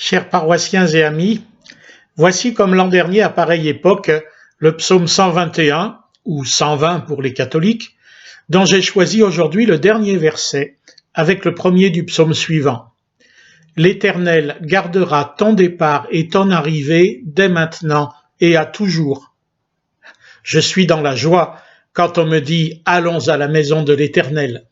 Chers paroissiens et amis, voici comme l'an dernier à pareille époque le psaume 121, ou 120 pour les catholiques, dont j'ai choisi aujourd'hui le dernier verset avec le premier du psaume suivant. L'Éternel gardera ton départ et ton arrivée dès maintenant et à toujours. Je suis dans la joie quand on me dit « Allons à la maison de l'Éternel ».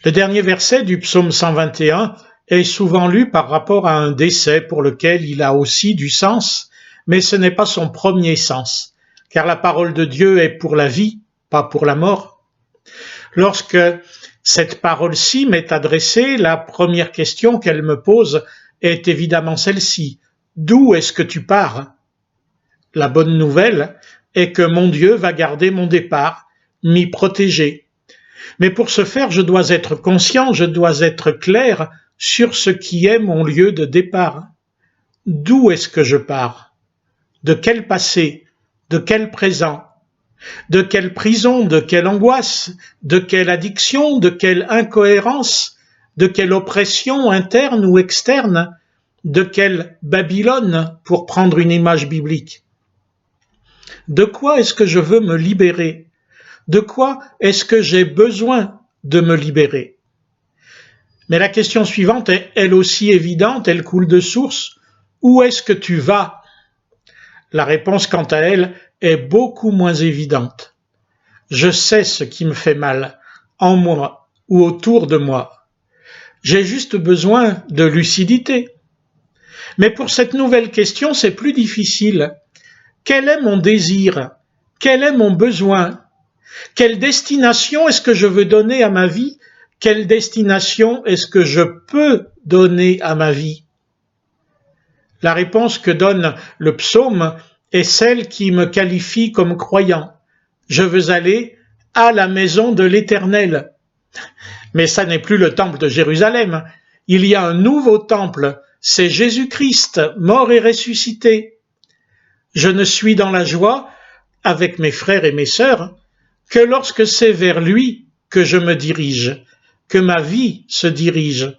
Le dernier verset du psaume 121 est souvent lu par rapport à un décès pour lequel il a aussi du sens, mais ce n'est pas son premier sens, car la parole de Dieu est pour la vie, pas pour la mort. Lorsque cette parole-ci m'est adressée, la première question qu'elle me pose est évidemment celle-ci. D'où est-ce que tu pars? La bonne nouvelle est que mon Dieu va garder mon départ, m'y protéger. Mais pour ce faire, je dois être conscient, je dois être clair sur ce qui est mon lieu de départ. D'où est-ce que je pars? De quel passé? De quel présent? De quelle prison? De quelle angoisse? De quelle addiction? De quelle incohérence? De quelle oppression interne ou externe? De quelle Babylone, pour prendre une image biblique? De quoi est-ce que je veux me libérer? De quoi est-ce que j'ai besoin de me libérer? Mais la question suivante est elle aussi évidente, elle coule de source. Où est-ce que tu vas? La réponse, quant à elle, est beaucoup moins évidente. Je sais ce qui me fait mal, en moi ou autour de moi. J'ai juste besoin de lucidité. Mais pour cette nouvelle question, c'est plus difficile. Quel est mon désir? Quel est mon besoin? Quelle destination est-ce que je veux donner à ma vie? Quelle destination est-ce que je peux donner à ma vie? La réponse que donne le psaume est celle qui me qualifie comme croyant. Je veux aller à la maison de l'Éternel. Mais ça n'est plus le temple de Jérusalem. Il y a un nouveau temple, c'est Jésus-Christ, mort et ressuscité. Je ne suis dans la joie, avec mes frères et mes sœurs, que lorsque c'est vers lui que je me dirige, que ma vie se dirige,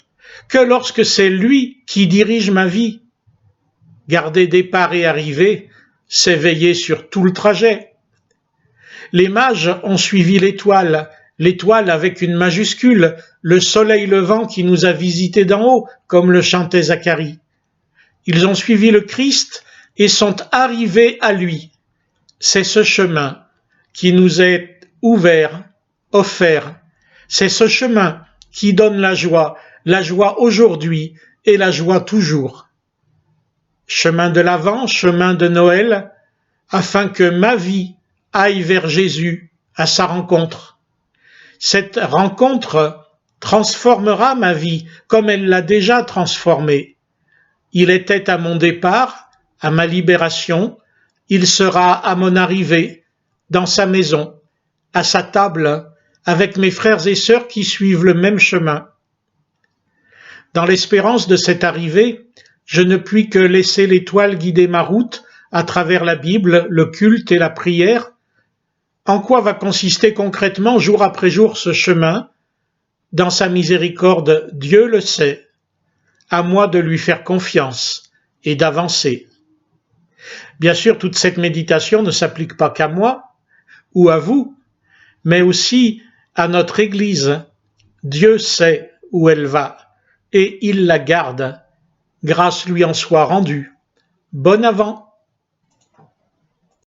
que lorsque c'est lui qui dirige ma vie. Garder départ et arrivée, c'est veiller sur tout le trajet. Les mages ont suivi l'étoile avec une majuscule, le soleil levant qui nous a visités d'en haut, comme le chantait Zacharie. Ils ont suivi le Christ et sont arrivés à lui. C'est ce chemin qui nous est ouvert, offert. C'est ce chemin qui donne la joie aujourd'hui et la joie toujours. Chemin de l'Avent, chemin de Noël, afin que ma vie aille vers Jésus, à sa rencontre. Cette rencontre transformera ma vie comme elle l'a déjà transformée. Il était à mon départ, à ma libération, il sera à mon arrivée, dans sa maison, à sa table, avec mes frères et sœurs qui suivent le même chemin. Dans l'espérance de cette arrivée, je ne puis que laisser l'étoile guider ma route à travers la Bible, le culte et la prière. En quoi va consister concrètement, jour après jour, ce chemin? Dans sa miséricorde, Dieu le sait. À moi de lui faire confiance et d'avancer. Bien sûr, toute cette méditation ne s'applique pas qu'à moi ou à vous, mais aussi à notre Église. Dieu sait où elle va et il la garde. Grâce lui en soit rendue. Bon avant.